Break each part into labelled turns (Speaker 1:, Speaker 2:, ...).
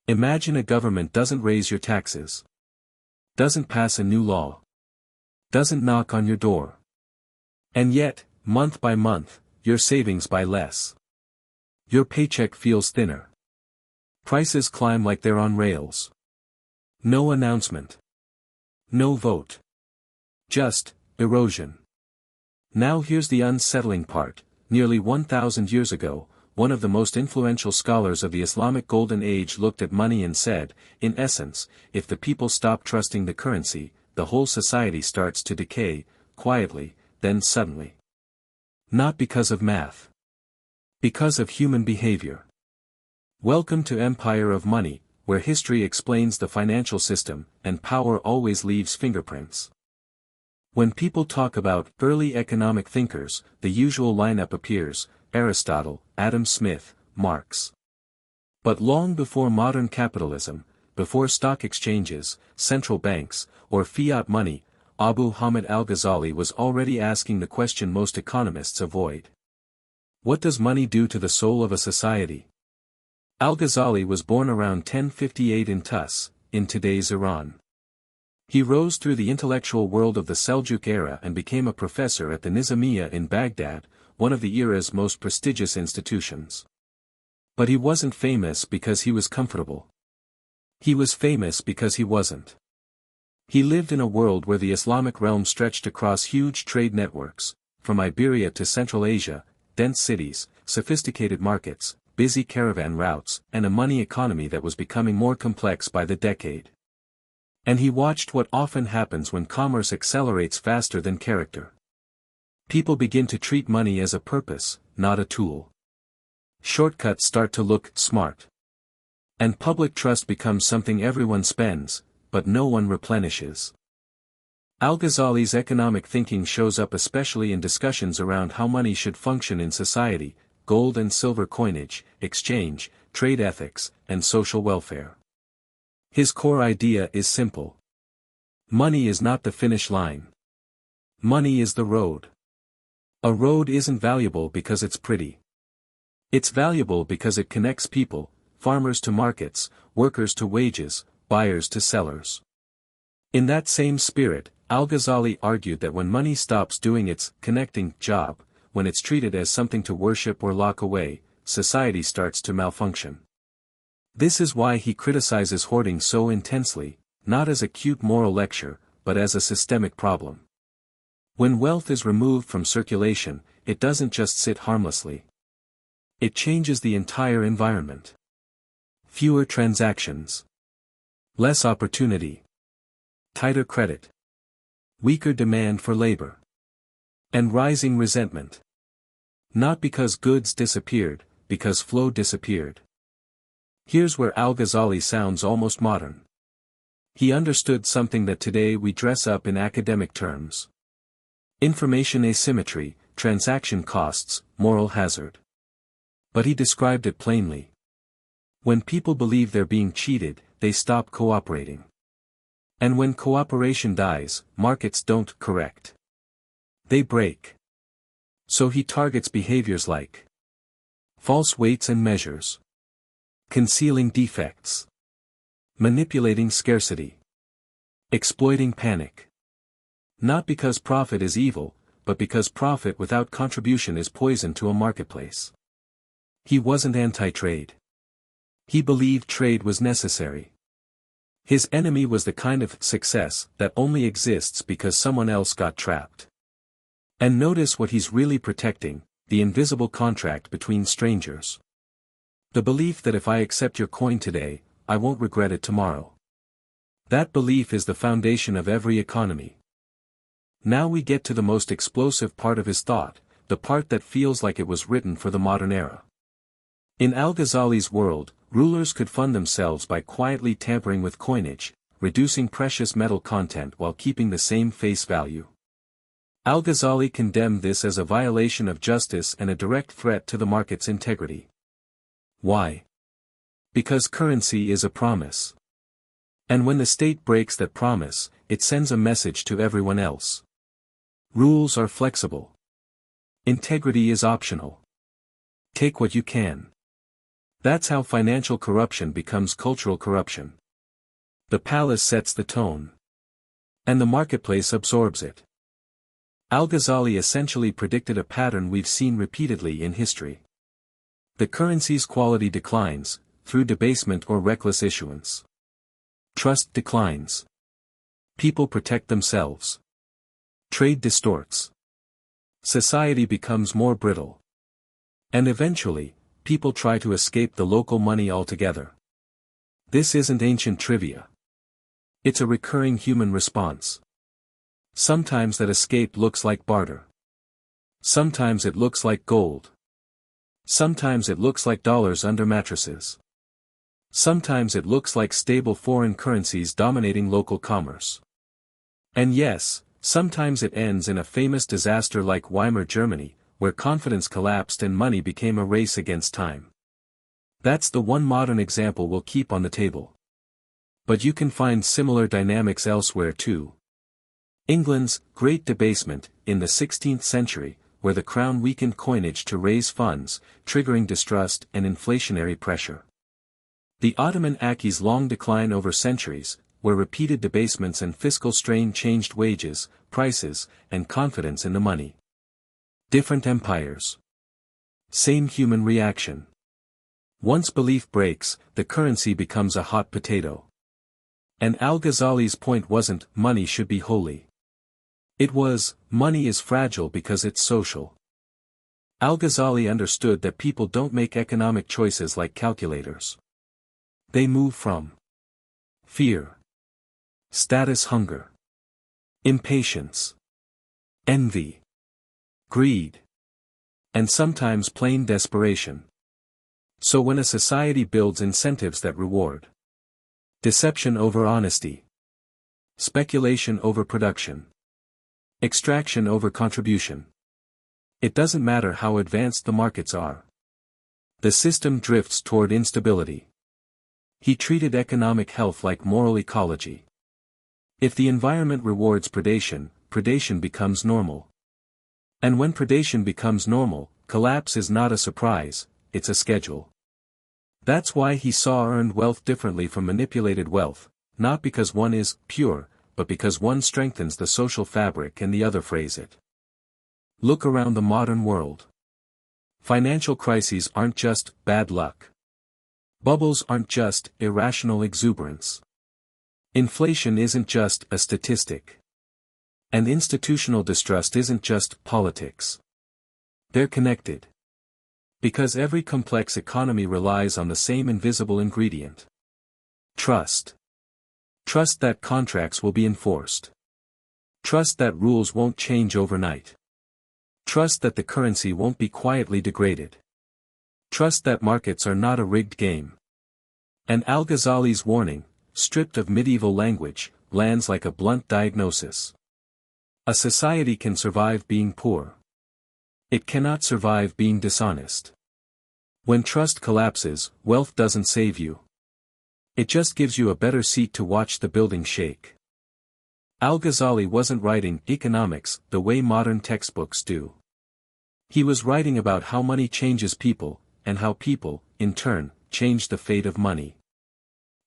Speaker 1: Imagine a government doesn't raise your taxes, doesn't pass a new law, doesn't knock on your door. And yet, month by month, your savings buy less. Your paycheck feels thinner. Prices climb like they're on rails. No announcement. No vote. Just erosion. Now here's the unsettling part. Nearly 1,000 years ago, one of the most influential scholars of the Islamic Golden Age looked at money and said, in essence, if the people stop trusting the currency, the whole society starts to decay, quietly, then suddenly. Not because of math. Because of human behavior. Welcome to Empire of Money, where history explains the financial system, and power always leaves fingerprints. When people talk about early economic thinkers, the usual lineup appears: Aristotle, Adam Smith, Marx. But long before modern capitalism, before stock exchanges, central banks, or fiat money, Ebu Hamid Al-Ghazali was already asking the question most economists avoid. What does money do to the soul of a society? Al-Ghazali was born around 1058 in Tus, in today's Iran. He rose through the intellectual world of the Seljuk era and became a professor at the Nizamiya in Baghdad, one of the era's most prestigious institutions. But he wasn't famous because he was comfortable. He was famous because he wasn't. He lived in a world where the Islamic realm stretched across huge trade networks, from Iberia to Central Asia, dense cities, sophisticated markets, busy caravan routes, and a money economy that was becoming more complex by the decade. And he watched what often happens when commerce accelerates faster than character. People begin to treat money as a purpose, not a tool. Shortcuts start to look smart. And public trust becomes something everyone spends, but no one replenishes. Al-Ghazali's economic thinking shows up especially in discussions around how money should function in society: gold and silver coinage, exchange, trade ethics, and social welfare. His core idea is simple. Money is not the finish line. Money is the road. A road isn't valuable because it's pretty. It's valuable because it connects people, farmers to markets, workers to wages, buyers to sellers. In that same spirit, Al-Ghazali argued that when money stops doing its connecting job, when it's treated as something to worship or lock away, society starts to malfunction. This is why he criticizes hoarding so intensely, not as a cute moral lecture, but as a systemic problem. When wealth is removed from circulation, it doesn't just sit harmlessly. It changes the entire environment. Fewer transactions. Less opportunity. Tighter credit. Weaker demand for labor. And rising resentment. Not because goods disappeared, because flow disappeared. Here's where Al-Ghazali sounds almost modern. He understood something that today we dress up in academic terms. Information asymmetry, transaction costs, moral hazard. But he described it plainly. When people believe they're being cheated, they stop cooperating. And when cooperation dies, markets don't correct. They break. So he targets behaviors like false weights and measures, concealing defects, manipulating scarcity, exploiting panic. Not because profit is evil, but because profit without contribution is poison to a marketplace. He wasn't anti-trade. He believed trade was necessary. His enemy was the kind of success that only exists because someone else got trapped. And notice what he's really protecting: the invisible contract between strangers. The belief that if I accept your coin today, I won't regret it tomorrow. That belief is the foundation of every economy. Now we get to the most explosive part of his thought, the part that feels like it was written for the modern era. In Al-Ghazali's world, rulers could fund themselves by quietly tampering with coinage, reducing precious metal content while keeping the same face value. Al-Ghazali condemned this as a violation of justice and a direct threat to the market's integrity. Why? Because currency is a promise. And when the state breaks that promise, it sends a message to everyone else. Rules are flexible. Integrity is optional. Take what you can. That's how financial corruption becomes cultural corruption. The palace sets the tone. And the marketplace absorbs it. Al-Ghazali essentially predicted a pattern we've seen repeatedly in history. The currency's quality declines, through debasement or reckless issuance. Trust declines. People protect themselves. Trade distorts. Society becomes more brittle. And eventually, people try to escape the local money altogether. This isn't ancient trivia. It's a recurring human response. Sometimes that escape looks like barter. Sometimes it looks like gold. Sometimes it looks like dollars under mattresses. Sometimes it looks like stable foreign currencies dominating local commerce. And yes, sometimes it ends in a famous disaster like Weimar Germany, where confidence collapsed and money became a race against time. That's the one modern example we'll keep on the table. But you can find similar dynamics elsewhere too. England's Great Debasement, in the 16th century, where the crown weakened coinage to raise funds, triggering distrust and inflationary pressure. The Ottoman Aki's long decline over centuries, where repeated debasements and fiscal strain changed wages, prices, and confidence in the money. Different empires. Same human reaction. Once belief breaks, the currency becomes a hot potato. And Al-Ghazali's point wasn't, money should be holy. It was, money is fragile because it's social. Al-Ghazali understood that people don't make economic choices like calculators. They move from fear, status hunger, impatience, envy, greed, and sometimes plain desperation. So when a society builds incentives that reward deception over honesty, speculation over production, extraction over contribution, it doesn't matter how advanced the markets are. The system drifts toward instability. He treated economic health like moral ecology. If the environment rewards predation, predation becomes normal. And when predation becomes normal, collapse is not a surprise, it's a schedule. That's why he saw earned wealth differently from manipulated wealth, not because one is pure, but because one strengthens the social fabric and the other frays it. Look around the modern world. Financial crises aren't just bad luck. Bubbles aren't just irrational exuberance. Inflation isn't just a statistic. And institutional distrust isn't just politics. They're connected. Because every complex economy relies on the same invisible ingredient. Trust. Trust that contracts will be enforced. Trust that rules won't change overnight. Trust that the currency won't be quietly degraded. Trust that markets are not a rigged game. And Al-Ghazali's warning, stripped of medieval language, lands like a blunt diagnosis. A society can survive being poor. It cannot survive being dishonest. When trust collapses, wealth doesn't save you. It just gives you a better seat to watch the building shake. Al-Ghazali wasn't writing economics the way modern textbooks do. He was writing about how money changes people, and how people, in turn, change the fate of money.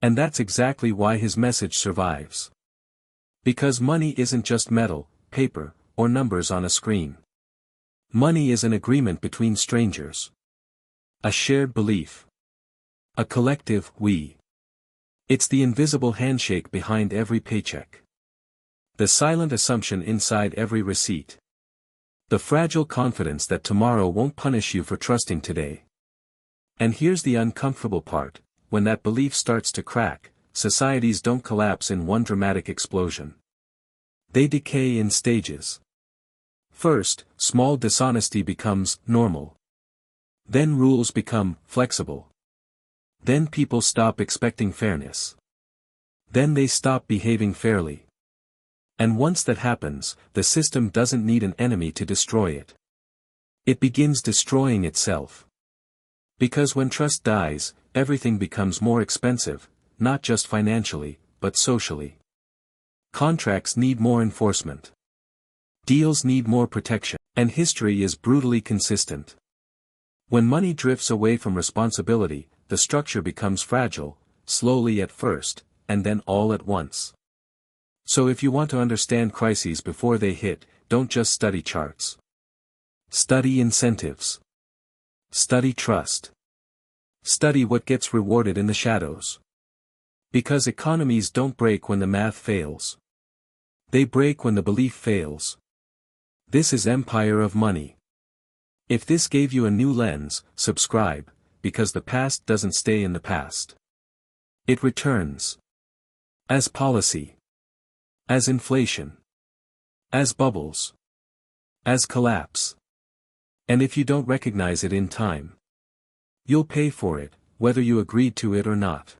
Speaker 1: And that's exactly why his message survives. Because money isn't just metal, paper, or numbers on a screen. Money is an agreement between strangers. A shared belief. A collective we. It's the invisible handshake behind every paycheck. The silent assumption inside every receipt. The fragile confidence that tomorrow won't punish you for trusting today. And here's the uncomfortable part, when that belief starts to crack, societies don't collapse in one dramatic explosion. They decay in stages. First, small dishonesty becomes normal. Then rules become flexible. Then people stop expecting fairness. Then they stop behaving fairly. And once that happens, the system doesn't need an enemy to destroy it. It begins destroying itself. Because when trust dies, everything becomes more expensive, not just financially, but socially. Contracts need more enforcement. Deals need more protection, and history is brutally consistent. When money drifts away from responsibility, the structure becomes fragile, slowly at first, and then all at once. So if you want to understand crises before they hit, don't just study charts. Study incentives. Study trust. Study what gets rewarded in the shadows. Because economies don't break when the math fails. They break when the belief fails. This is Empire of Money. If this gave you a new lens, subscribe, because the past doesn't stay in the past. It returns. As policy. As inflation. As bubbles. As collapse. And if you don't recognize it in time, you'll pay for it, whether you agreed to it or not.